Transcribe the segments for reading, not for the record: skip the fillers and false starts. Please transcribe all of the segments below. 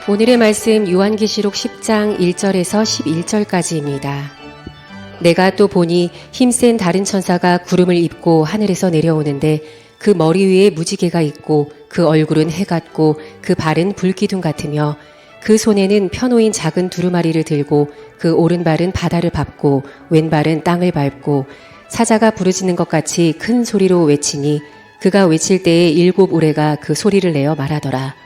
오늘의 말씀 요한계시록 10장 1절에서 11절까지입니다. 내가 또 보니 힘센 다른 천사가 구름을 입고 하늘에서 내려오는데 그 머리 위에 무지개가 있고 그 얼굴은 해 같고 그 발은 불기둥 같으며 그 손에는 펴놓인 작은 두루마리를 들고 그 오른발은 바다를 밟고 왼발은 땅을 밟고 사자가 부르짖는 것 같이 큰 소리로 외치니 그가 외칠 때에 7 우레가 그 소리를 내어 말하더라.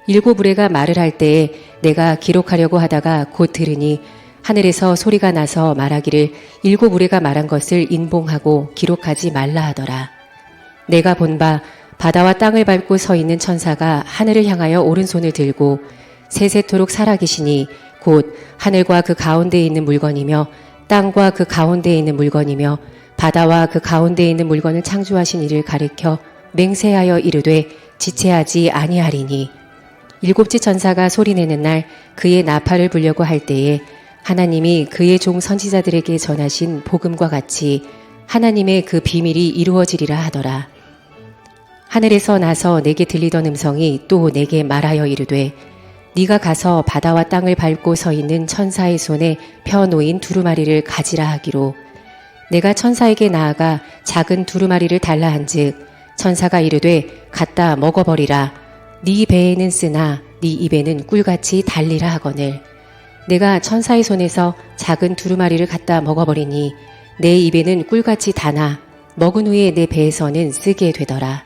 7 우레가 말을 할 때에 내가 기록하려고 하다가 곧 들으니 하늘에서 소리가 나서 말하기를 7 우레가 말한 것을 인봉하고 기록하지 말라 하더라. 내가 본 바 바다와 땅을 밟고 서 있는 천사가 하늘을 향하여 오른손을 들고 세세토록 살아계시니 곧 하늘과 그 가운데에 있는 물건이며 땅과 그 가운데에 있는 물건이며 바다와 그 가운데에 있는 물건을 창조하신 이를 가리켜 맹세하여 이르되 지체하지 아니하리니 7째 천사가 소리내는 날 그의 나팔을 불려고 할 때에 하나님이 그의 종 선지자들에게 전하신 복음과 같이 하나님의 그 비밀이 이루어지리라 하더라. 하늘에서 나서 내게 들리던 음성이 또 내게 말하여 이르되 네가 가서 바다와 땅을 밟고 서 있는 천사의 손에 펴놓인 두루마리를 가지라 하기로 내가 천사에게 나아가 작은 두루마리를 달라 한즉 천사가 이르되 갖다 먹어버리라. 네 배에는 쓰나 네 입에는 꿀같이 달리라 하거늘 내가 천사의 손에서 작은 두루마리를 갖다 먹어버리니 내 입에는 꿀같이 다나 먹은 후에 내 배에서는 쓰게 되더라.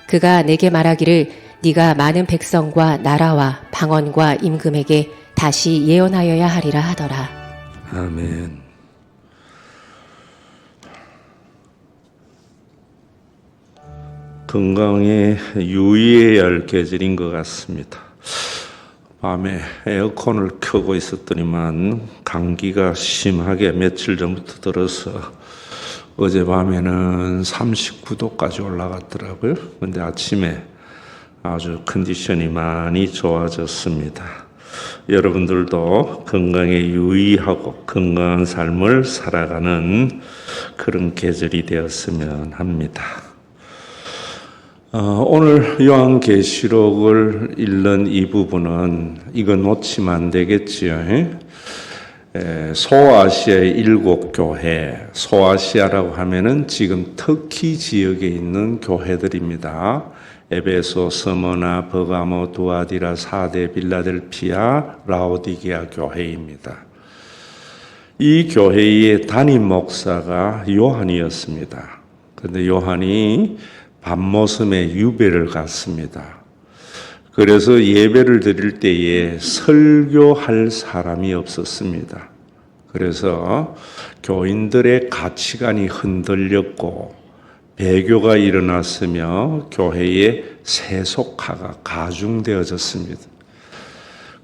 그가 내게 말하기를 네가 많은 백성과 나라와 방언과 임금에게 다시 예언하여야 하리라 하더라. 아멘. 건강에 유의해야 할 계절인 것 같습니다. 밤에 에어컨을 켜고 있었더니만 감기가 심하게 며칠 전부터 들어서 어젯밤에는 39도까지 올라갔더라고요. 근데 아침에 아주 컨디션이 많이 좋아졌습니다. 여러분들도 건강에 유의하고 건강한 삶을 살아가는 그런 계절이 되었으면 합니다. 오늘 요한계시록을 읽는 이 부분은 이거 놓치면 안 되겠지요. 소아시아의 7 교회, 소아시아라고 하면은 지금 터키 지역에 있는 교회들입니다. 에베소, 스무나, 버가모, 두아디라, 사데, 빌라델피아, 라오디게아 교회입니다. 이 교회의 담임 목사가 요한이었습니다. 그런데 요한이 밤모섬에 유배를 갔습니다. 그래서 예배를 드릴 때에 설교할 사람이 없었습니다. 그래서 교인들의 가치관이 흔들렸고 배교가 일어났으며 교회의 세속화가 가중되어졌습니다.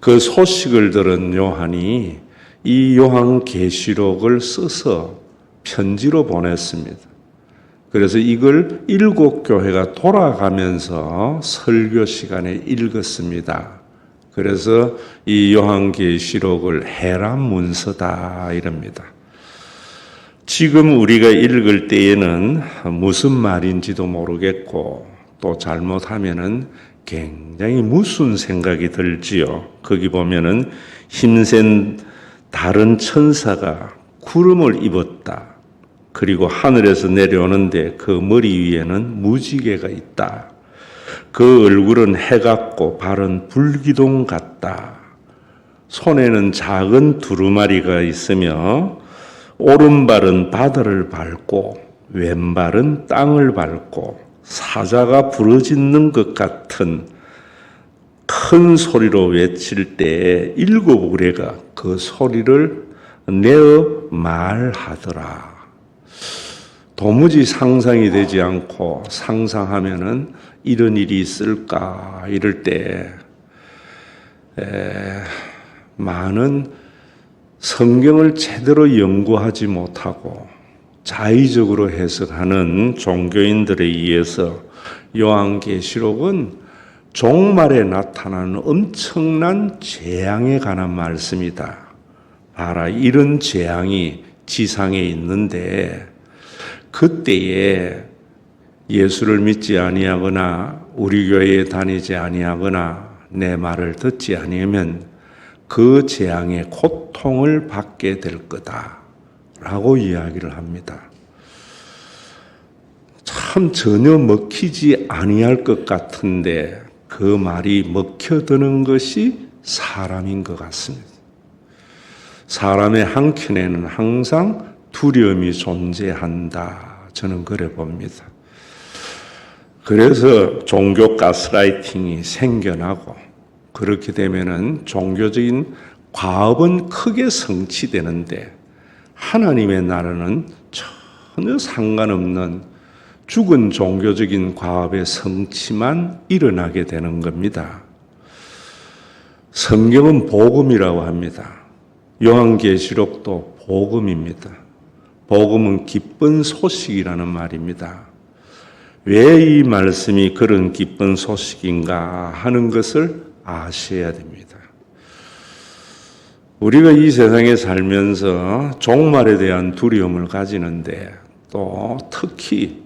그 소식을 들은 요한이 이 요한계시록을 써서 편지로 보냈습니다. 그래서 이걸 7 교회가 돌아가면서 설교 시간에 읽었습니다. 그래서 이 요한계시록을 해람 문서다 이럽니다. 지금 우리가 읽을 때에는 무슨 말인지도 모르겠고 또 잘못하면은 굉장히 무슨 생각이 들지요. 거기 보면은 힘센 다른 천사가 구름을 입었다. 그리고 하늘에서 내려오는데 그 머리 위에는 무지개가 있다. 그 얼굴은 해 같고 발은 불기둥 같다. 손에는 작은 두루마리가 있으며 오른발은 바다를 밟고 왼발은 땅을 밟고 사자가 부르짖는 것 같은 큰 소리로 외칠 때 7 우레가 그 소리를 내어 말하더라. 도무지 상상이 되지 않고 상상하면은 이런 일이 있을까 이럴 때 많은 성경을 제대로 연구하지 못하고 자의적으로 해석하는 종교인들에 의해서 요한계시록은 종말에 나타나는 엄청난 재앙에 관한 말씀이다. 봐라, 이런 재앙이 지상에 있는데 그때에 예수를 믿지 아니하거나 우리 교회에 다니지 아니하거나 내 말을 듣지 아니하면 그 재앙의 고통을 받게 될 거다라고 이야기를 합니다. 참 전혀 먹히지 아니할 것 같은데 그 말이 먹혀드는 것이 사람인 것 같습니다. 사람의 한켠에는 항상 두려움이 존재한다. 저는 그래 봅니다. 그래서 종교 가스라이팅이 생겨나고 그렇게 되면은 종교적인 과업은 크게 성취되는데 하나님의 나라는 전혀 상관없는 죽은 종교적인 과업의 성취만 일어나게 되는 겁니다. 성경은 복음이라고 합니다. 요한계시록도 복음입니다. 복음은 기쁜 소식이라는 말입니다. 왜 이 말씀이 그런 기쁜 소식인가 하는 것을 아셔야 됩니다. 우리가 이 세상에 살면서 종말에 대한 두려움을 가지는데 또 특히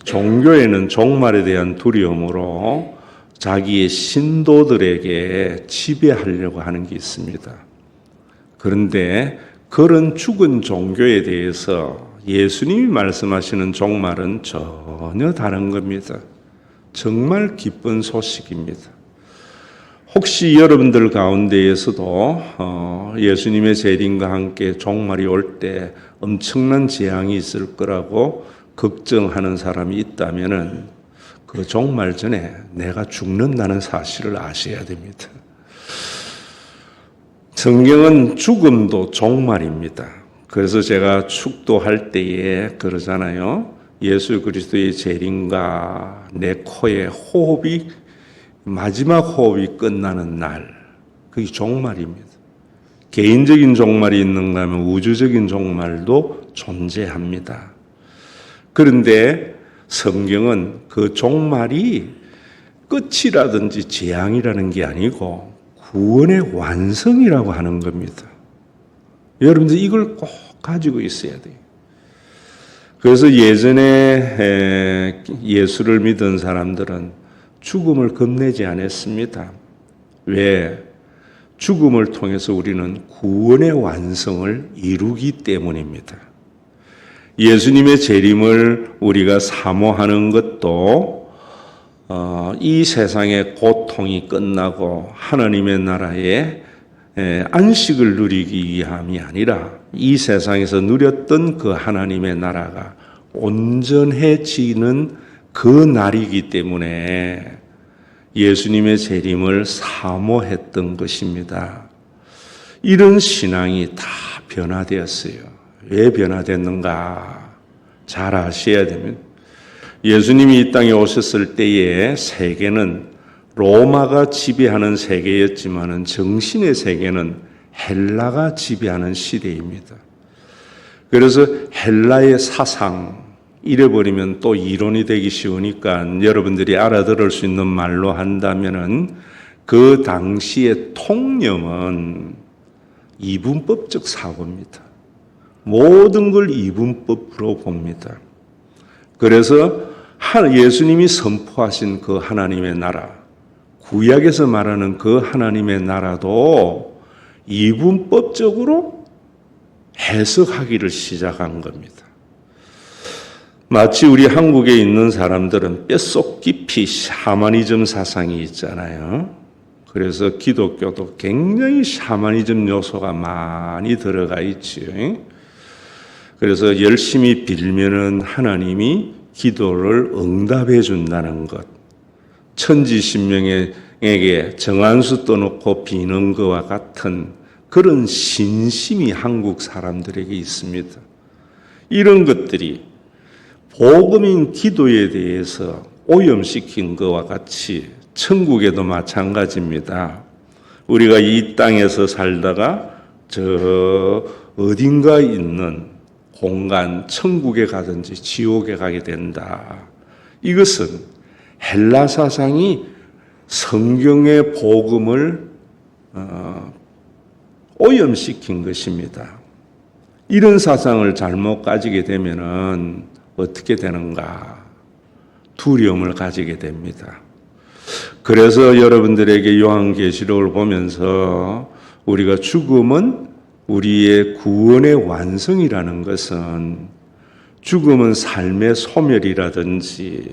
종교에는 종말에 대한 두려움으로 자기의 신도들에게 지배하려고 하는 게 있습니다. 그런데 그런 죽은 종교에 대해서 예수님이 말씀하시는 종말은 전혀 다른 겁니다. 정말 기쁜 소식입니다. 혹시 여러분들 가운데에서도 예수님의 재림과 함께 종말이 올 때 엄청난 재앙이 있을 거라고 걱정하는 사람이 있다면은 그 종말 전에 내가 죽는다는 사실을 아셔야 됩니다. 성경은 죽음도 종말입니다. 그래서 제가 축도할 때에 그러잖아요. 예수 그리스도의 재림과 내 코의 호흡이 마지막 호흡이 끝나는 날, 그게 종말입니다. 개인적인 종말이 있는가 하면 우주적인 종말도 존재합니다. 그런데 성경은 그 종말이 끝이라든지 재앙이라는 게 아니고 구원의 완성이라고 하는 겁니다. 여러분들 이걸 꼭 가지고 있어야 돼요. 그래서 예전에 예수를 믿은 사람들은 죽음을 겁내지 않았습니다. 왜? 죽음을 통해서 우리는 구원의 완성을 이루기 때문입니다. 예수님의 재림을 우리가 사모하는 것도 이 세상의 고통이 끝나고 하나님의 나라에 안식을 누리기 위함이 아니라 이 세상에서 누렸던 그 하나님의 나라가 온전해지는 그 날이기 때문에 예수님의 재림을 사모했던 것입니다. 이런 신앙이 다 변화되었어요. 왜 변화됐는가? 잘 아셔야 됩니다. 예수님이 이 땅에 오셨을 때의 세계는 로마가 지배하는 세계였지만 정신의 세계는 헬라가 지배하는 시대입니다. 그래서 헬라의 사상, 잃어버리면 또 이론이 되기 쉬우니까 여러분들이 알아들을 수 있는 말로 한다면은 그 당시의 통념은 이분법적 사고입니다. 모든 걸 이분법으로 봅니다. 그래서 예수님이 선포하신 그 하나님의 나라, 구약에서 말하는 그 하나님의 나라도 이분법적으로 해석하기를 시작한 겁니다. 마치 우리 한국에 있는 사람들은 뼛속 깊이 샤머니즘 사상이 있잖아요. 그래서 기독교도 굉장히 샤머니즘 요소가 많이 들어가 있지요. 그래서 열심히 빌면은 하나님이 기도를 응답해 준다는 것. 천지신명에게 정한수 떠놓고 비는 것과 같은 그런 신심이 한국 사람들에게 있습니다. 이런 것들이 복음인 기도에 대해서 오염시킨 것과 같이 천국에도 마찬가지입니다. 우리가 이 땅에서 살다가 저 어딘가 있는 공간, 천국에 가든지 지옥에 가게 된다. 이것은 헬라 사상이 성경의 복음을 오염시킨 것입니다. 이런 사상을 잘못 가지게 되면은 어떻게 되는가? 두려움을 가지게 됩니다. 그래서 여러분들에게 요한계시록을 보면서 우리가 죽음은 우리의 구원의 완성이라는 것은 죽음은 삶의 소멸이라든지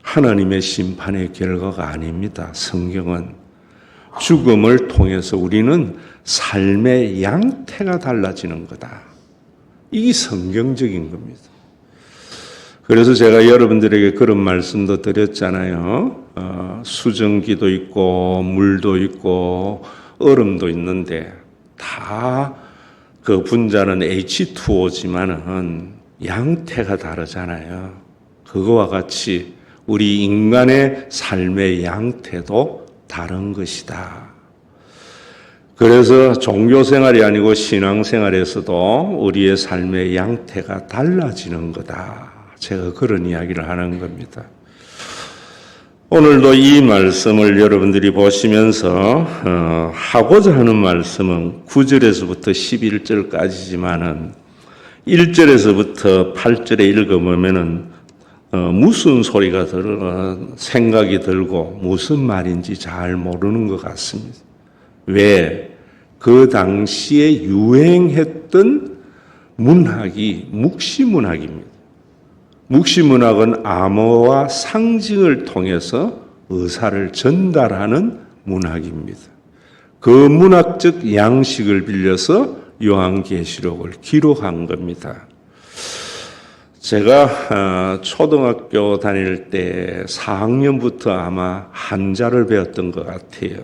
하나님의 심판의 결과가 아닙니다. 성경은 죽음을 통해서 우리는 삶의 양태가 달라지는 거다. 이게 성경적인 겁니다. 그래서 제가 여러분들에게 그런 말씀도 드렸잖아요. 수증기도 있고 물도 있고 얼음도 있는데 다 그 분자는 H2O지만은 양태가 다르잖아요. 그거와 같이 우리 인간의 삶의 양태도 다른 것이다. 그래서 종교생활이 아니고 신앙생활에서도 우리의 삶의 양태가 달라지는 거다. 제가 그런 이야기를 하는 겁니다. 오늘도 이 말씀을 여러분들이 보시면서 하고자 하는 말씀은 9절에서부터 11절까지지만은 1절에서부터 8절에 읽어보면은 무슨 소리가 생각이 들고 무슨 말인지 잘 모르는 것 같습니다. 왜? 그 당시에 유행했던 문학이 묵시문학입니다. 묵시문학은 암호와 상징을 통해서 의사를 전달하는 문학입니다. 그 문학적 양식을 빌려서 요한계시록을 기록한 겁니다. 제가 초등학교 다닐 때 4학년부터 아마 한자를 배웠던 것 같아요.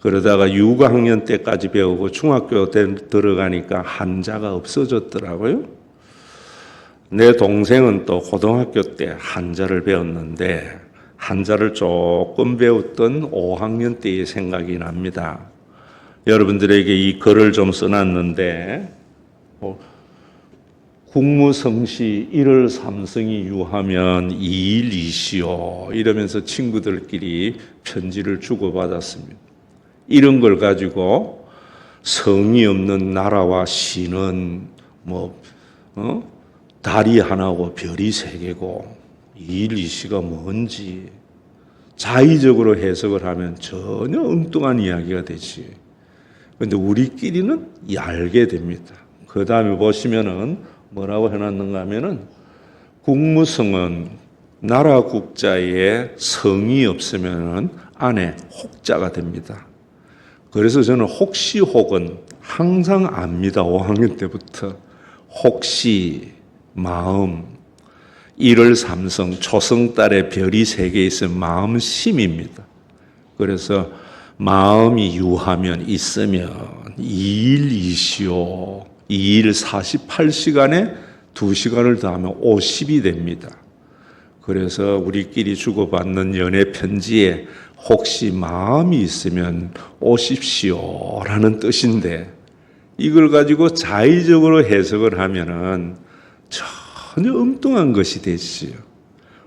그러다가 6학년 때까지 배우고 중학교 때 들어가니까 한자가 없어졌더라고요. 내 동생은 또 고등학교 때 한자를 배웠는데 한자를 조금 배웠던 5학년 때의 생각이 납니다. 여러분들에게 이 글을 좀 써놨는데 국무성시 1월 삼성이 유하면 2일 이시오 이러면서 친구들끼리 편지를 주고받았습니다. 이런 걸 가지고 성이 없는 나라와 시는 달이 하나고 별이 세 개고 2일 이시가 뭔지 자의적으로 해석을 하면 전혀 엉뚱한 이야기가 되지. 그런데 우리끼리는 알게 됩니다. 그 다음에 보시면은 뭐라고 해놨는가 하면은 국무성은 나라 국자에 성이 없으면은 안에 혹자가 됩니다. 그래서 저는 혹시 혹은 항상 압니다. 5학년 때부터. 혹시 마음 1월 삼성 초승달에 별이 3개 있으면 마음심입니다. 그래서 마음이 유하면 있으면 2일 이시오 2일 48시간에 2시간을 더하면 50이 됩니다. 그래서 우리끼리 주고받는 연애 편지에 혹시 마음이 있으면 오십시오 라는 뜻인데 이걸 가지고 자의적으로 해석을 하면은 전혀 엉뚱한 것이 되지요.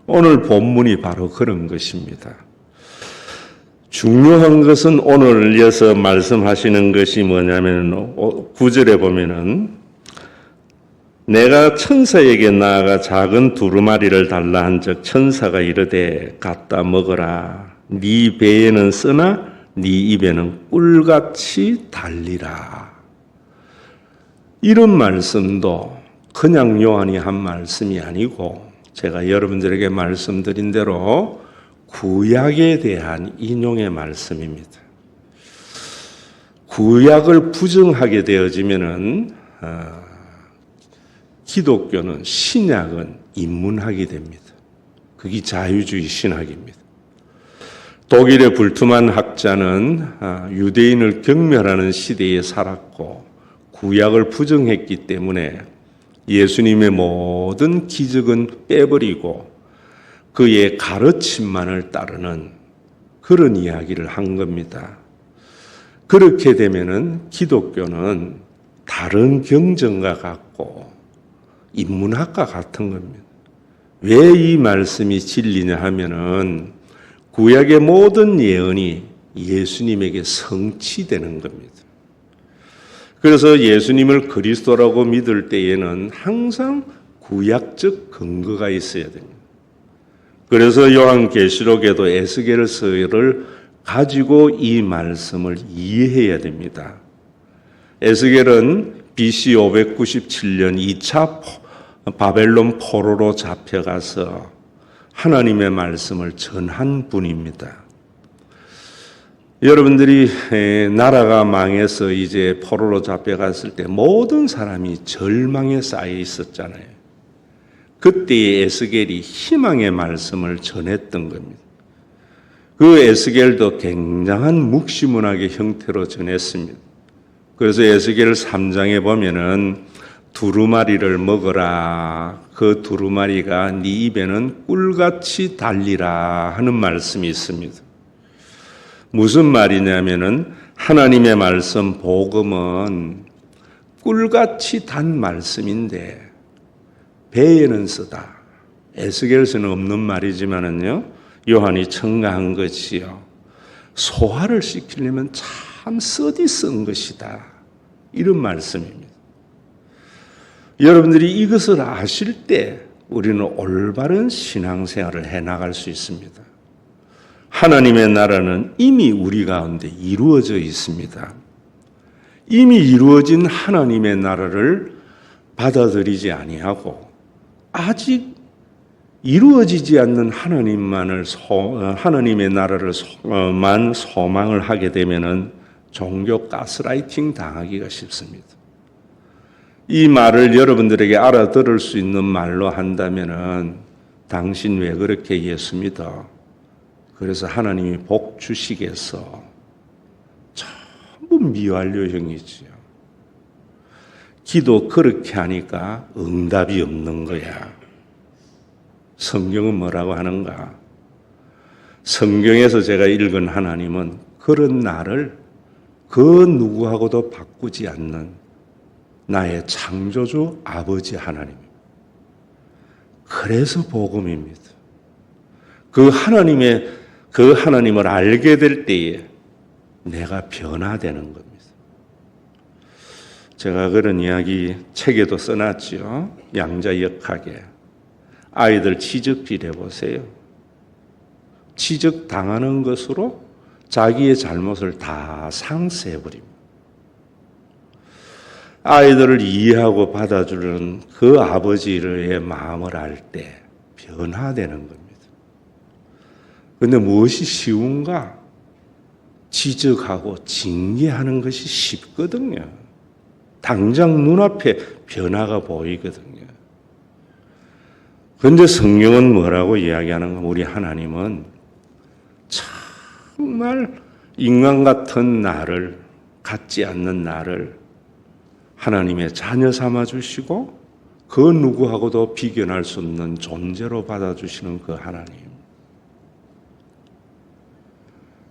오늘 본문이 바로 그런 것입니다. 중요한 것은 오늘 이어서 말씀하시는 것이 뭐냐면 9절에 보면은 내가 천사에게 나아가 작은 두루마리를 달라 한즉 천사가 이르되 갖다 먹어라. 네 배에는 쓰나 네 입에는 꿀같이 달리라. 이런 말씀도 그냥 요한이 한 말씀이 아니고 제가 여러분들에게 말씀드린 대로 구약에 대한 인용의 말씀입니다. 구약을 부정하게 되어지면은 기독교는 신약은 입문하게 됩니다. 그게 자유주의 신학입니다. 독일의 불투만 학자는 유대인을 경멸하는 시대에 살았고 구약을 부정했기 때문에 예수님의 모든 기적은 빼버리고 그의 가르침만을 따르는 그런 이야기를 한 겁니다. 그렇게 되면은 기독교는 다른 경전과 같고 인문학과 같은 겁니다. 왜 이 말씀이 진리냐 하면은 구약의 모든 예언이 예수님에게 성취되는 겁니다. 그래서 예수님을 그리스도라고 믿을 때에는 항상 구약적 근거가 있어야 됩니다. 그래서 요한계시록에도 에스겔서를 가지고 이 말씀을 이해해야 됩니다. 에스겔은 BC 597년 2차 바벨론 포로로 잡혀가서 하나님의 말씀을 전한 분입니다. 여러분들이 나라가 망해서 이제 포로로 잡혀갔을 때 모든 사람이 절망에 쌓여 있었잖아요. 그때의 에스겔이 희망의 말씀을 전했던 겁니다. 그 에스겔도 굉장한 묵시문학의 형태로 전했습니다. 그래서 에스겔 3장에 보면은 두루마리를 먹어라. 그 두루마리가 네 입에는 꿀같이 달리라 하는 말씀이 있습니다. 무슨 말이냐면은 하나님의 말씀 복음은 꿀같이 단 말씀인데 배에는 쓰다. 에스겔서는 없는 말이지만은요. 요한이 첨가한 것이요. 소화를 시키려면 참 쓰디 쓴 것이다. 이런 말씀입니다. 여러분들이 이것을 아실 때 우리는 올바른 신앙생활을 해나갈 수 있습니다. 하나님의 나라는 이미 우리 가운데 이루어져 있습니다. 이미 이루어진 하나님의 나라를 받아들이지 아니하고 아직 이루어지지 않는 하나님의 나라를만 소망을 하게 되면은 종교 가스라이팅 당하기가 쉽습니다. 이 말을 여러분들에게 알아들을 수 있는 말로 한다면은 당신 왜 그렇게 예수 믿어? 그래서 하나님이 복 주시겠어. 전부 미완료형이지요. 기도 그렇게 하니까 응답이 없는 거야. 성경은 뭐라고 하는가? 성경에서 제가 읽은 하나님은 그런 나를 그 누구하고도 바꾸지 않는 나의 창조주 아버지 하나님입니다. 그래서 복음입니다. 그 하나님을 알게 될 때에 내가 변화되는 겁니다. 제가 그런 이야기 책에도 써놨지요. 양자역학에. 아이들 취직질 해보세요. 취직당하는 것으로 자기의 잘못을 다 상쇄해버립니다. 아이들을 이해하고 받아주는 그 아버지의 마음을 알 때 변화되는 겁니다. 그런데 무엇이 쉬운가? 지적하고 징계하는 것이 쉽거든요. 당장 눈앞에 변화가 보이거든요. 그런데 성경은 뭐라고 이야기하는가? 우리 하나님은 정말 인간 같은 나를, 같지 않는 나를 하나님의 자녀 삼아 주시고 그 누구하고도 비견할 수 없는 존재로 받아주시는 그 하나님.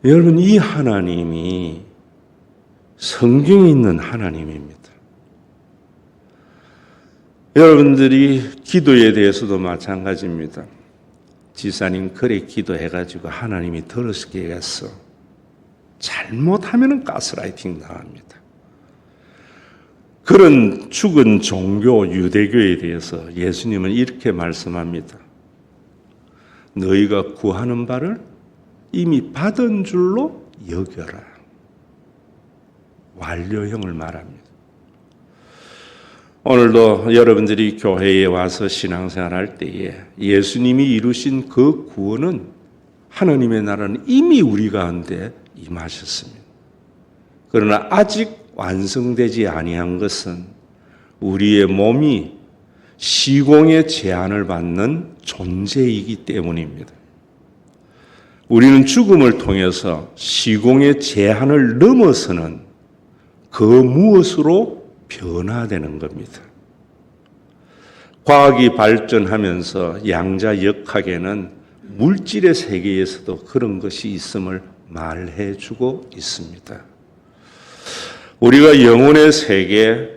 여러분, 이 하나님이 성경에 있는 하나님입니다. 여러분들이 기도에 대해서도 마찬가지입니다. 지사님 그래 기도해가지고 하나님이 들으시게 했어. 잘못하면 가스라이팅 당합니다. 그런 죽은 종교 유대교에 대해서 예수님은 이렇게 말씀합니다. 너희가 구하는 바를 이미 받은 줄로 여겨라. 완료형을 말합니다. 오늘도 여러분들이 교회에 와서 신앙생활할 때에 예수님이 이루신 그 구원은 하나님의 나라는 이미 우리 가운데 임하셨습니다. 그러나 아직 완성되지 아니한 것은 우리의 몸이 시공의 제한을 받는 존재이기 때문입니다. 우리는 죽음을 통해서 시공의 제한을 넘어서는 그 무엇으로 변화되는 겁니다. 과학이 발전하면서 양자역학에는 물질의 세계에서도 그런 것이 있음을 말해주고 있습니다. 우리가 영혼의 세계,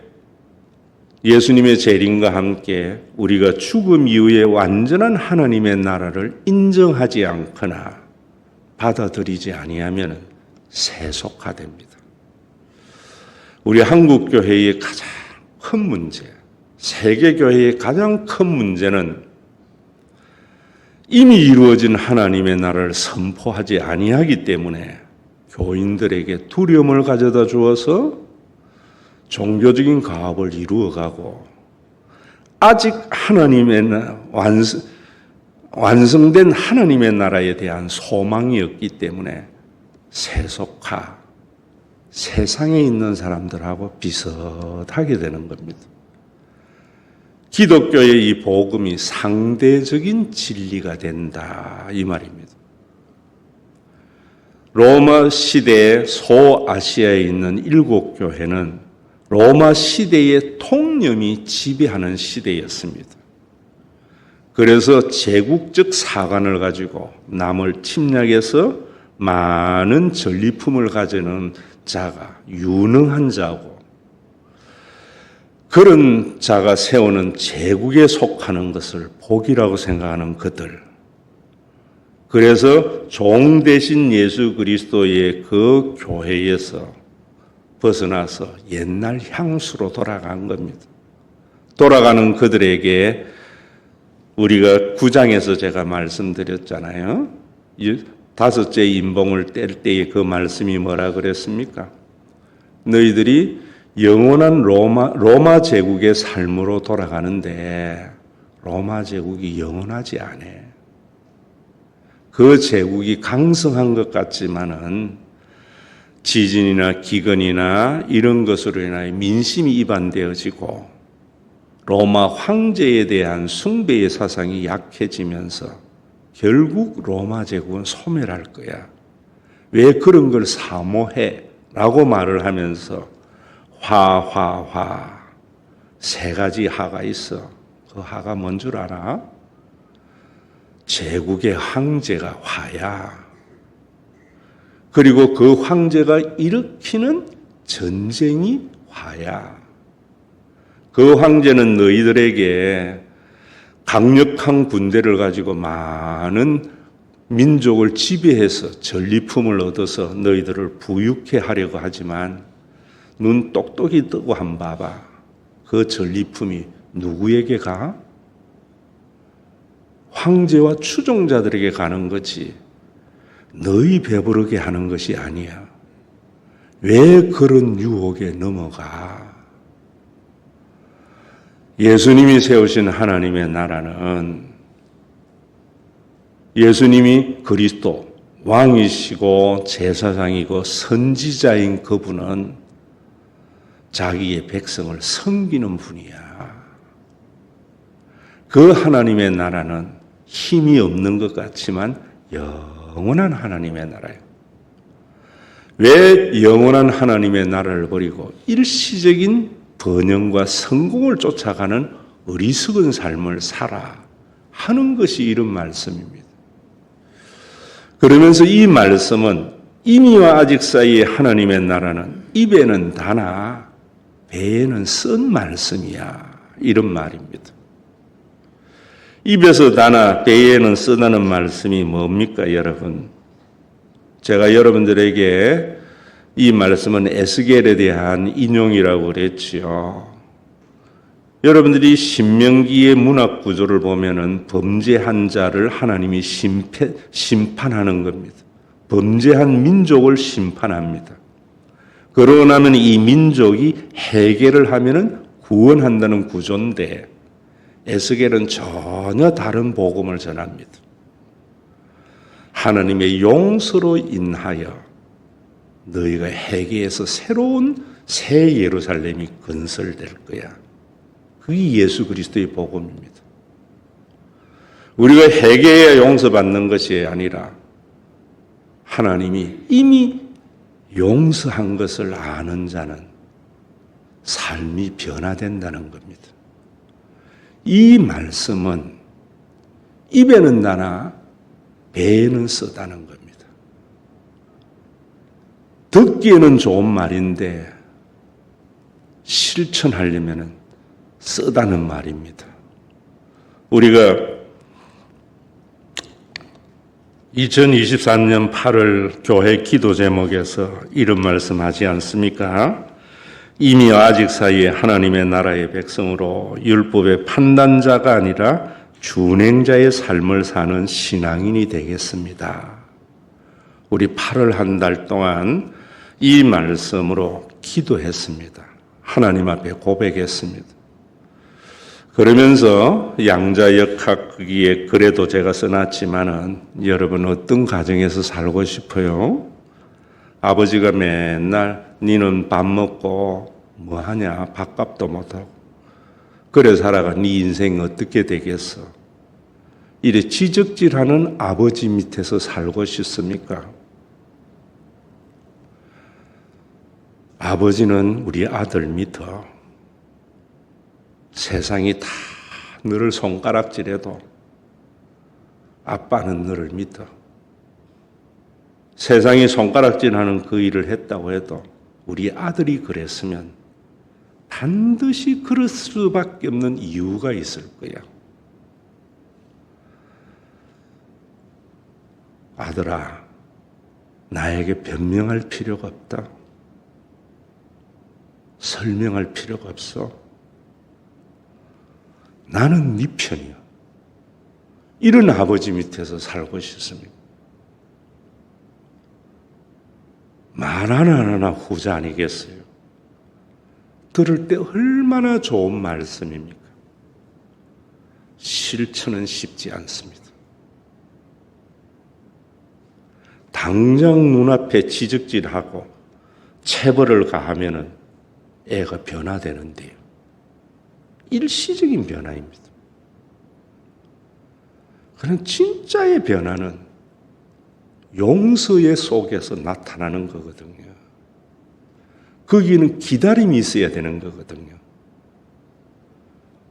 예수님의 재림과 함께 우리가 죽음 이후에 완전한 하나님의 나라를 인정하지 않거나 받아들이지 아니하면 세속화됩니다. 우리 한국교회의 가장 큰 문제, 세계교회의 가장 큰 문제는 이미 이루어진 하나님의 나라를 선포하지 아니하기 때문에 교인들에게 두려움을 가져다 주어서 종교적인 가업을 이루어가고 아직 하나님의 완성된 하나님의 나라에 대한 소망이 없기 때문에 세속화, 세상에 있는 사람들하고 비슷하게 되는 겁니다. 기독교의 이 복음이 상대적인 진리가 된다 이 말입니다. 로마 시대의 소아시아에 있는 7교회는 로마 시대의 통념이 지배하는 시대였습니다. 그래서 제국적 사관을 가지고 남을 침략해서 많은 전리품을 가지는 자가 유능한 자고 그런 자가 세우는 제국에 속하는 것을 복이라고 생각하는 그들. 그래서 종 대신 예수 그리스도의 그 교회에서 벗어나서 옛날 향수로 돌아간 겁니다. 돌아가는 그들에게 우리가 9장에서 제가 말씀드렸잖아요. 5째 인봉을 뗄 때의 그 말씀이 뭐라 그랬습니까? 너희들이 영원한 로마 제국의 삶으로 돌아가는데 로마 제국이 영원하지 않아. 그 제국이 강성한 것 같지만은 지진이나 기근이나 이런 것으로 인하여 민심이 이반되어지고 로마 황제에 대한 숭배의 사상이 약해지면서 결국 로마 제국은 소멸할 거야. 왜 그런 걸 사모해? 라고 말을 하면서 화 세 가지 하가 있어. 그 하가 뭔 줄 알아? 제국의 황제가 화야. 그리고 그 황제가 일으키는 전쟁이 화야. 그 황제는 너희들에게 강력한 군대를 가지고 많은 민족을 지배해서 전리품을 얻어서 너희들을 부유케 하려고 하지만 눈 똑똑히 뜨고 한번 봐봐. 그 전리품이 누구에게 가? 황제와 추종자들에게 가는 거지. 너희 배부르게 하는 것이 아니야. 왜 그런 유혹에 넘어가? 예수님이 세우신 하나님의 나라는 예수님이 그리스도, 왕이시고 제사장이고 선지자인 그분은 자기의 백성을 섬기는 분이야. 그 하나님의 나라는 힘이 없는 것 같지만 영원한 하나님의 나라예요. 왜 영원한 하나님의 나라를 버리고 일시적인 번영과 성공을 쫓아가는 어리석은 삶을 살아 하는 것이 이런 말씀입니다. 그러면서 이 말씀은 이미와 아직 사이의 하나님의 나라는 입에는 다나 배에는 쓴 말씀이야. 이런 말입니다. 입에서 다나 배에는 쓰다는 말씀이 뭡니까, 여러분? 제가 여러분들에게 이 말씀은 에스겔에 대한 인용이라고 그랬지요. 여러분들이 신명기의 문학 구조를 보면은 범죄한 자를 하나님이 심판하는 겁니다. 범죄한 민족을 심판합니다. 그러고 나면 이 민족이 해결을 하면은 구원한다는 구조인데 에스겔은 전혀 다른 복음을 전합니다. 하나님의 용서로 인하여 너희가 회개해서 새로운 새 예루살렘이 건설될 거야. 그게 예수 그리스도의 복음입니다. 우리가 회개해야 용서받는 것이 아니라 하나님이 이미 용서한 것을 아는 자는 삶이 변화된다는 겁니다. 이 말씀은 입에는 나나 배에는 쓰다는 겁니다. 듣기에는 좋은 말인데 실천하려면 쓰다는 말입니다. 우리가 2023년 8월 교회 기도 제목에서 이런 말씀하지 않습니까? 이미 아직 사이에 하나님의 나라의 백성으로 율법의 판단자가 아니라 준행자의 삶을 사는 신앙인이 되겠습니다. 우리 8월 한 달 동안 이 말씀으로 기도했습니다. 하나님 앞에 고백했습니다. 그러면서 양자역학기에 글에도 제가 써놨지만은 여러분 어떤 가정에서 살고 싶어요? 아버지가 맨날 니는 밥 먹고 뭐하냐 밥값도 못하고 그래 살아가 네 인생 어떻게 되겠어? 이래 지적질하는 아버지 밑에서 살고 싶습니까? 아버지는 우리 아들 믿어. 세상이 다 너를 손가락질해도 아빠는 너를 믿어. 세상이 손가락질하는 그 일을 했다고 해도 우리 아들이 그랬으면 반드시 그럴 수밖에 없는 이유가 있을 거야. 아들아, 나에게 변명할 필요가 없다. 설명할 필요가 없어. 나는 네 편이야. 이런 아버지 밑에서 살고 싶습니다. 말 하나하나 후자 아니겠어요? 들을 때 얼마나 좋은 말씀입니까? 실천은 쉽지 않습니다. 당장 눈앞에 지적질하고 체벌을 가하면은 애가 변화되는데요. 일시적인 변화입니다. 그런 진짜의 변화는 용서의 속에서 나타나는 거거든요. 거기는 기다림이 있어야 되는 거거든요.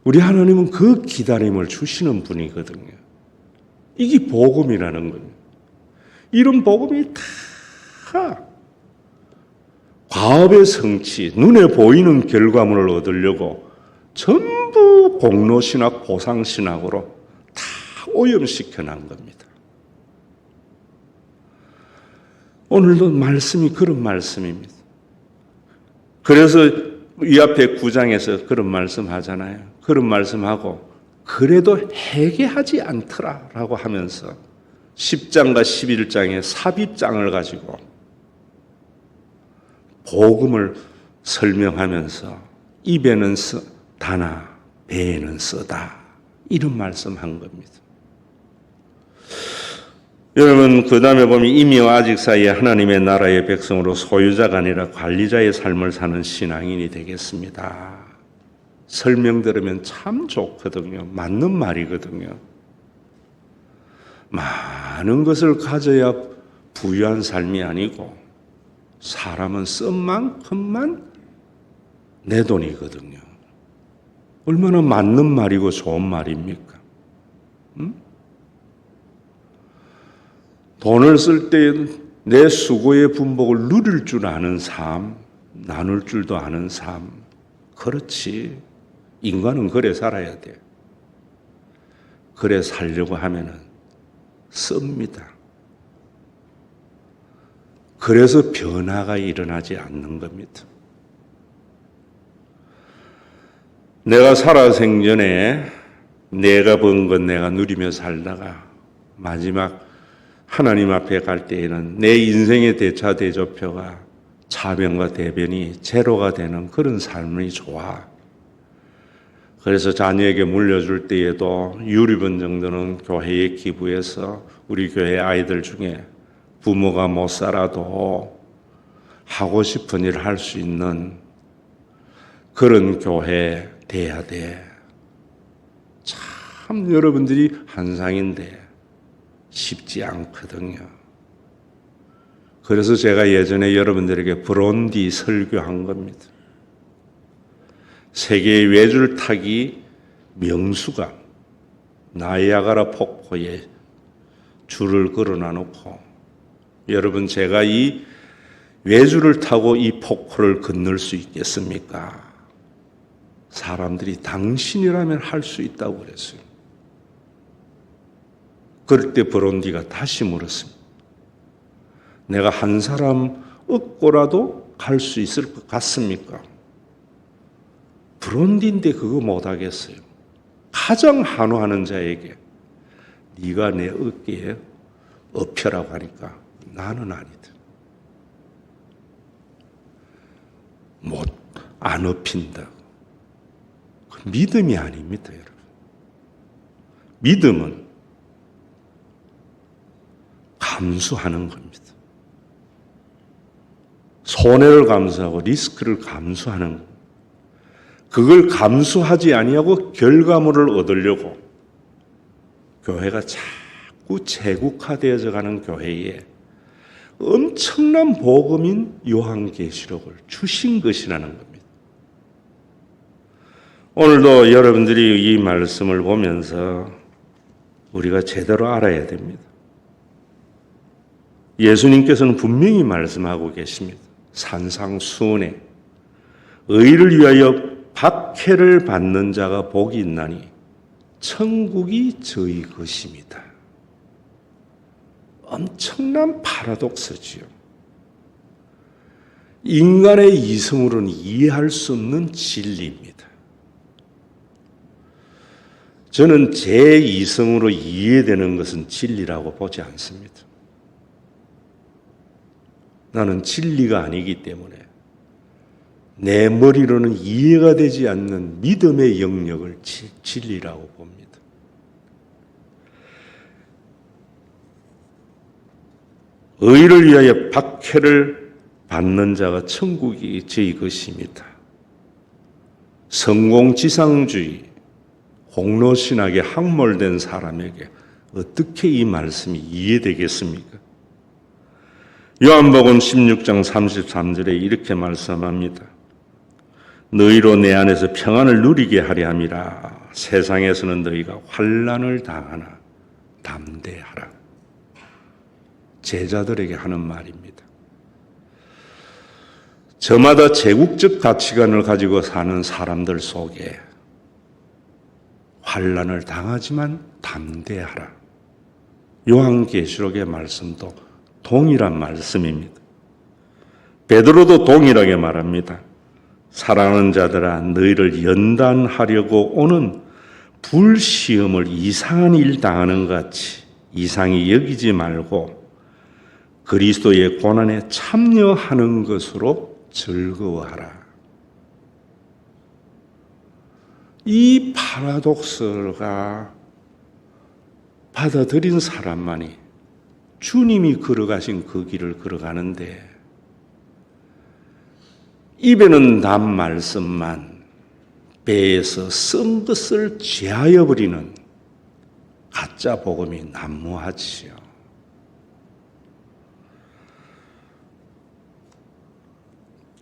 우리 하나님은 그 기다림을 주시는 분이거든요. 이게 복음이라는 겁니다. 이런 복음이 다 과업의 성취, 눈에 보이는 결과물을 얻으려고 전부 공로신학, 보상신학으로 다 오염시켜 난 겁니다. 오늘도 말씀이 그런 말씀입니다. 그래서 이 앞에 9장에서 그런 말씀 하잖아요. 그런 말씀하고 그래도 회개하지 않더라라고 하면서 10장과 11장의 삽입장을 가지고 복음을 설명하면서 입에는 다나 배에는 쓰다 이런 말씀한 겁니다. 여러분 그 다음에 보면 이미와 아직 사이에 하나님의 나라의 백성으로 소유자가 아니라 관리자의 삶을 사는 신앙인이 되겠습니다. 설명 들으면 참 좋거든요. 맞는 말이거든요. 많은 것을 가져야 부유한 삶이 아니고 사람은 쓴 만큼만 내 돈이거든요. 얼마나 맞는 말이고 좋은 말입니까? 돈을 쓸 때 내 수고의 분복을 누릴 줄 아는 삶, 나눌 줄도 아는 삶. 그렇지. 인간은 그래 살아야 돼. 그래 살려고 하면은 씁니다. 그래서 변화가 일어나지 않는 겁니다. 내가 살아생전에 내가 번 건 내가 누리며 살다가 마지막 하나님 앞에 갈 때에는 내 인생의 대차 대조표가 차변과 대변이 제로가 되는 그런 삶이 좋아. 그래서 자녀에게 물려줄 때에도 유리분 정도는 교회에 기부해서 우리 교회 아이들 중에 부모가 못 살아도 하고 싶은 일을 할 수 있는 그런 교회 돼야 돼. 참 여러분들이 한상인데 쉽지 않거든요. 그래서 제가 예전에 여러분들에게 브론디 설교한 겁니다. 세계의 외줄 타기 명수가 나이아가라 폭포에 줄을 걸어놔 놓고 여러분 제가 이 외줄을 타고 이 폭포를 건널 수 있겠습니까? 사람들이 당신이라면 할 수 있다고 그랬어요. 그럴 때 브론디가 다시 물었습니다. 내가 한 사람 얻고라도 갈 수 있을 것 같습니까? 브론디인데 그거 못하겠어요. 가장 한호하는 자에게 네가 내 어깨에 엎혀라고 하니까 나는 아니다. 안 엎힌다. 그 믿음이 아닙니다, 여러분. 믿음은 감수하는 겁니다. 손해를 감수하고 리스크를 감수하는 겁니다. 그걸 감수하지 아니하고 결과물을 얻으려고 교회가 자꾸 제국화되어져 가는 교회에 엄청난 복음인 요한계시록을 주신 것이라는 겁니다. 오늘도 여러분들이 이 말씀을 보면서 우리가 제대로 알아야 됩니다. 예수님께서는 분명히 말씀하고 계십니다. 산상수훈에 의를 위하여 박해를 받는 자가 복이 있나니 천국이 저희 것입니다. 엄청난 파라독스지요. 인간의 이성으로는 이해할 수 없는 진리입니다. 저는 제 이성으로 이해되는 것은 진리라고 보지 않습니다. 나는 진리가 아니기 때문에 내 머리로는 이해가 되지 않는 믿음의 영역을 진리라고 봅니다. 의를 위하여 박해를 받는 자가 천국이 저희 것입니다. 성공지상주의, 공로신학에 함몰된 사람에게 어떻게 이 말씀이 이해되겠습니까? 요한복음 16장 33절에 이렇게 말씀합니다. 너희로 내 안에서 평안을 누리게 하려 함이라. 세상에서는 너희가 환난을 당하나 담대하라. 제자들에게 하는 말입니다. 저마다 제국적 가치관을 가지고 사는 사람들 속에 환난을 당하지만 담대하라. 요한계시록의 말씀도 동일한 말씀입니다. 베드로도 동일하게 말합니다. 사랑하는 자들아, 너희를 연단하려고 오는 불시험을 이상한 일 당하는 것 같이 이상히 여기지 말고 그리스도의 고난에 참여하는 것으로 즐거워하라. 이 파라독스가 받아들인 사람만이 주님이 걸어가신 그 길을 걸어가는데 입에는 단 말씀만 배에서 쓴 것을 제하여 버리는 가짜 복음이 난무하지요.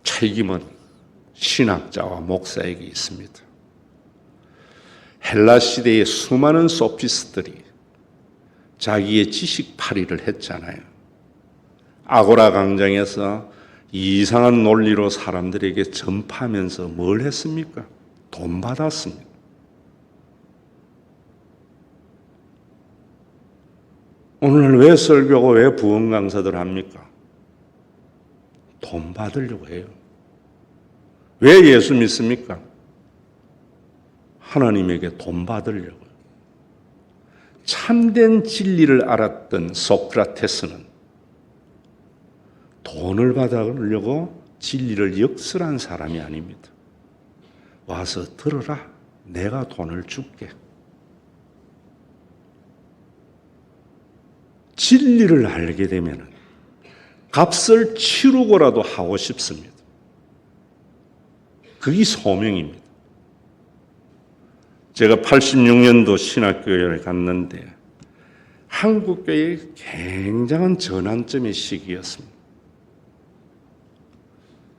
책임은 신학자와 목사에게 있습니다. 헬라 시대의 수많은 소피스트들이 자기의 지식팔이를 했잖아요. 아고라 광장에서 이상한 논리로 사람들에게 전파하면서 뭘 했습니까? 돈 받았습니다. 오늘 왜 설교고 왜 부흥 강사들 합니까? 돈 받으려고 해요. 왜 예수 믿습니까? 하나님에게 돈 받으려고요. 참된 진리를 알았던 소크라테스는 돈을 받으려고 진리를 역설한 사람이 아닙니다. 와서 들어라. 내가 돈을 줄게. 진리를 알게 되면 값을 치르고라도 하고 싶습니다. 그게 소명입니다. 제가 86년도 신학교를 갔는데 한국교회의 굉장한 전환점의 시기였습니다.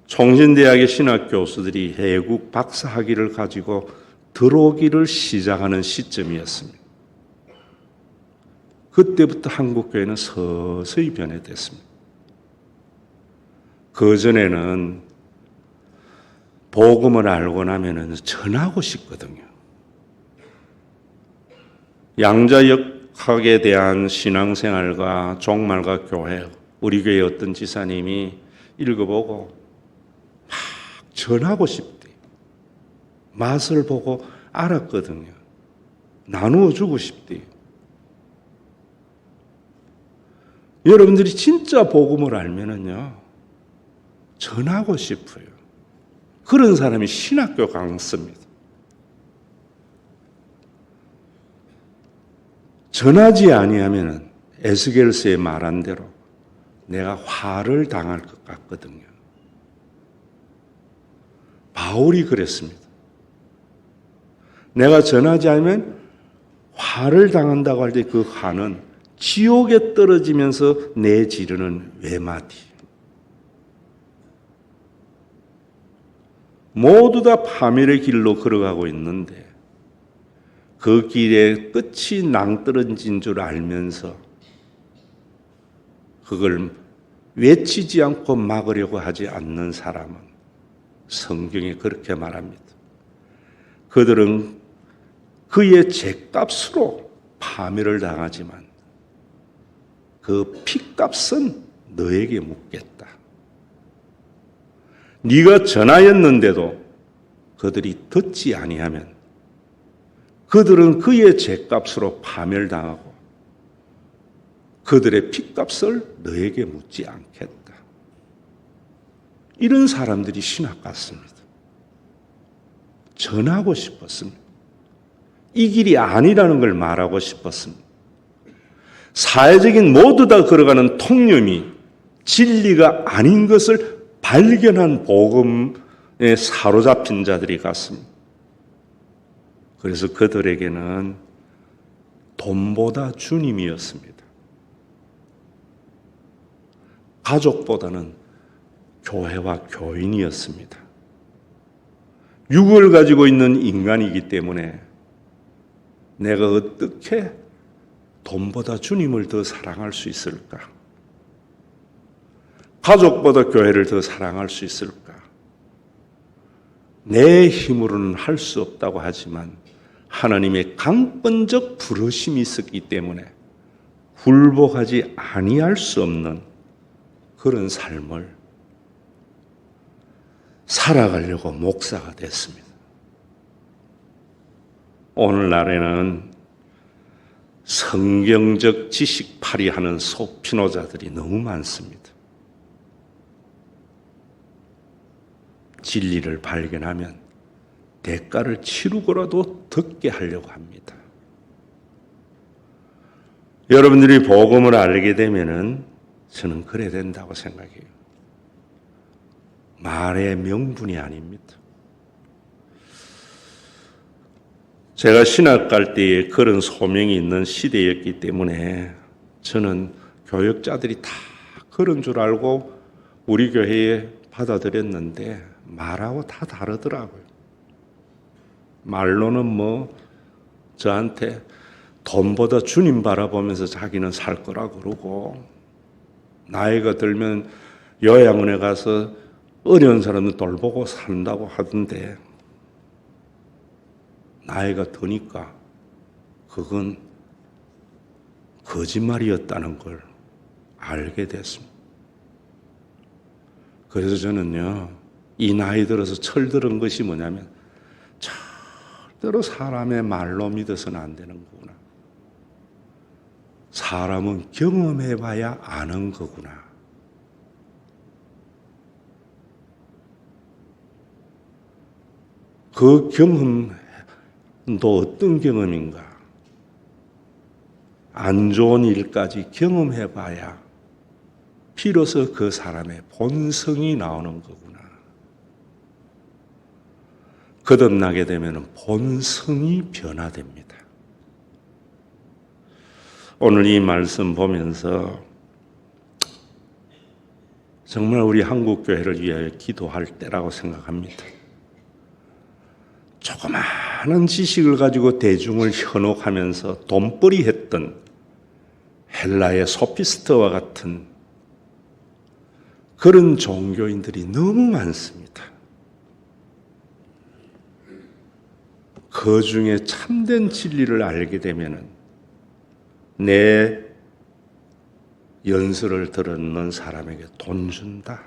총신대학의 신학교수들이 해국 박사학위를 가지고 들어오기를 시작하는 시점이었습니다. 그때부터 한국교회는 서서히 변해됐습니다. 그전에는 복음을 알고 나면 전하고 싶거든요. 양자역학에 대한 신앙생활과 종말과 교회, 우리 교회 어떤 지사님이 읽어보고 막 전하고 싶대요. 맛을 보고 알았거든요. 나누어 주고 싶대요. 여러분들이 진짜 복음을 알면은요, 전하고 싶어요. 그런 사람이 신학교 강습니다. 전하지 아니하면은 에스겔서에 말한 대로 내가 화를 당할 것 같거든요. 바울이 그랬습니다. 내가 전하지 않으면 화를 당한다고 할 때 그 화는 지옥에 떨어지면서 내지르는 외마디. 모두 다 파멸의 길로 걸어가고 있는데 그 길의 끝이 낭떠러진 줄 알면서 그걸 외치지 않고 막으려고 하지 않는 사람은 성경에 그렇게 말합니다. 그들은 그의 죄값으로 파멸을 당하지만 그 피값은 너에게 묻겠다. 네가 전하였는데도 그들이 듣지 아니하면 그들은 그의 죄값으로 파멸당하고 그들의 피값을 너에게 묻지 않겠다. 이런 사람들이 신학 같습니다. 전하고 싶었습니다. 이 길이 아니라는 걸 말하고 싶었습니다. 사회적인 모두 다 걸어가는 통념이 진리가 아닌 것을 발견한 복음에 사로잡힌 자들이 같습니다. 그래서 그들에게는 돈보다 주님이었습니다. 가족보다는 교회와 교인이었습니다. 육을 가지고 있는 인간이기 때문에 내가 어떻게 돈보다 주님을 더 사랑할 수 있을까? 가족보다 교회를 더 사랑할 수 있을까? 내 힘으로는 할 수 없다고 하지만 하나님의 강권적 부르심이 있었기 때문에 굴복하지 아니할 수 없는 그런 삶을 살아가려고 목사가 됐습니다. 오늘날에는 성경적 지식팔이 하는 소피노자들이 너무 많습니다. 진리를 발견하면 대가를 치르고라도 듣게 하려고 합니다. 여러분들이 복음을 알게 되면은 저는 그래야 된다고 생각해요. 말의 명분이 아닙니다. 제가 신학 갈 때에 그런 소명이 있는 시대였기 때문에 저는 교역자들이 다 그런 줄 알고 우리 교회에 받아들였는데 말하고 다 다르더라고요. 말로는 뭐 저한테 돈보다 주님 바라보면서 자기는 살 거라 그러고 나이가 들면 요양원에 가서 어려운 사람들 돌보고 산다고 하던데 나이가 드니까 그건 거짓말이었다는 걸 알게 됐습니다. 그래서 저는요, 이 나이 들어서 철들은 것이 뭐냐면 절대로 사람의 말로 믿어서는 안 되는 거구나. 사람은 경험해봐야 아는 거구나. 그 경험도 어떤 경험인가? 안 좋은 일까지 경험해봐야 비로소 그 사람의 본성이 나오는 거구나. 거듭나게 되면 본성이 변화됩니다. 오늘 이 말씀 보면서 정말 우리 한국교회를 위하여 기도할 때라고 생각합니다. 조그마한 지식을 가지고 대중을 현혹하면서 돈벌이 했던 헬라의 소피스트와 같은 그런 종교인들이 너무 많습니다. 그 중에 참된 진리를 알게 되면 내 연설을 들었는 사람에게 돈 준다.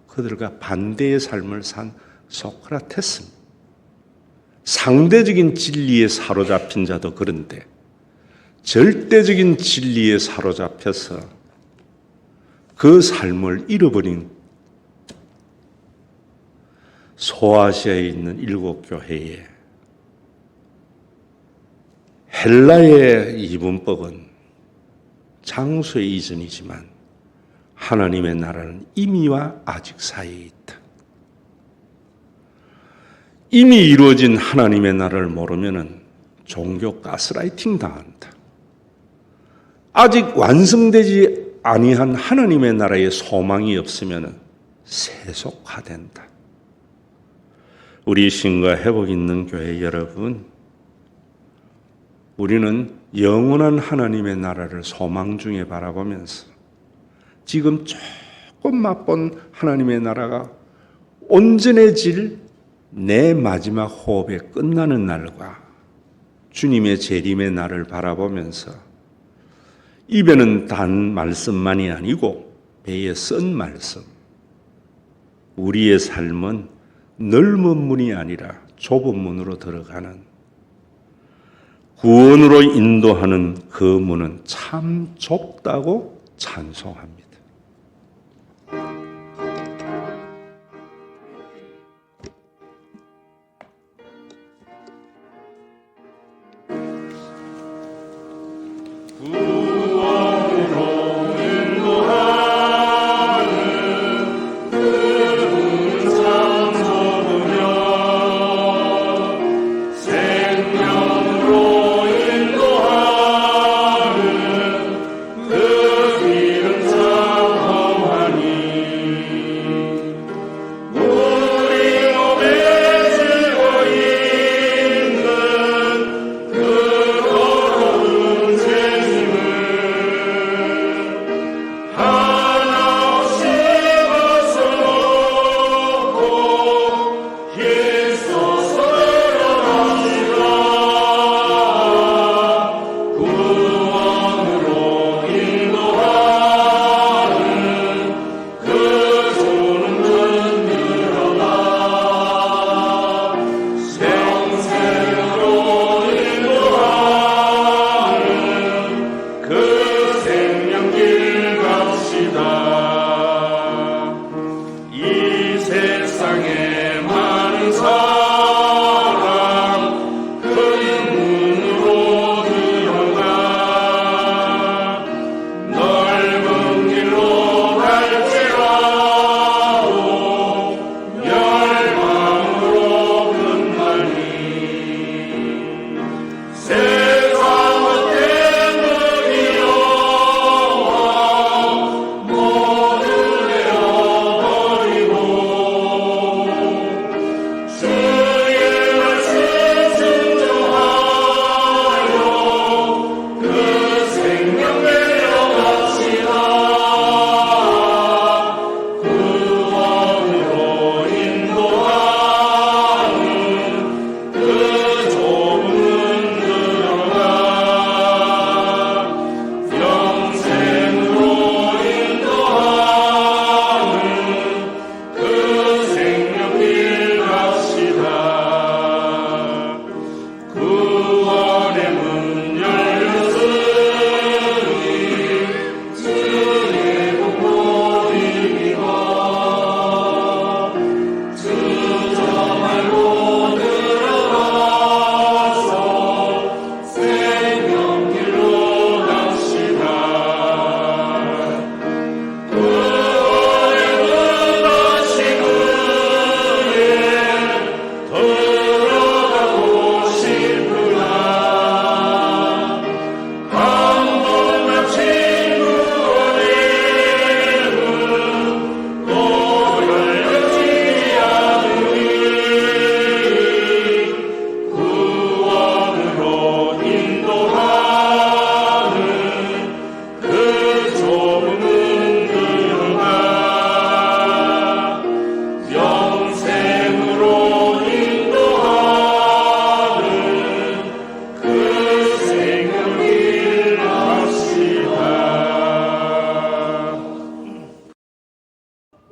그들과 반대의 삶을 산 소크라테스입니다. 상대적인 진리에 사로잡힌 자도 그런데 절대적인 진리에 사로잡혀서 그 삶을 잃어버린 소아시아에 있는 7교회에 헬라의 이분법은 장소의 이전이지만 하나님의 나라는 이미와 아직 사이에 있다. 이미 이루어진 하나님의 나라를 모르면은 종교 가스라이팅 당한다. 아직 완성되지 아니한 하나님의 나라의 소망이 없으면은 세속화된다. 우리 신과 회복 있는 교회 여러분, 우리는 영원한 하나님의 나라를 소망 중에 바라보면서 지금 조금 맛본 하나님의 나라가 온전해질 내 마지막 호흡에 끝나는 날과 주님의 재림의 날을 바라보면서 입에는 단 말씀만이 아니고 배에 쓴 말씀, 우리의 삶은 넓은 문이 아니라 좁은 문으로 들어가는 구원으로 인도하는 그 문은 참 좁다고 찬송합니다. 그 길은 참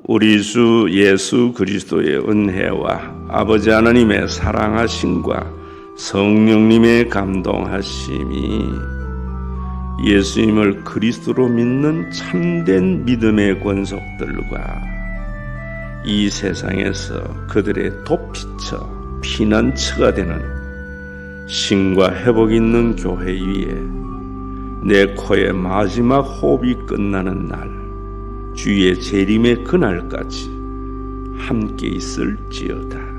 우리 주 예수 그리스도의 은혜와 아버지 하나님의 사랑하심과 성령님의 감동하심이 예수님을 그리스도로 믿는 참된 믿음의 권속들과 이 세상에서 그들의 도피처, 피난처가 되는 신과 회복 있는 교회 위에 내 코의 마지막 호흡이 끝나는 날, 주의 재림의 그날까지 함께 있을지어다.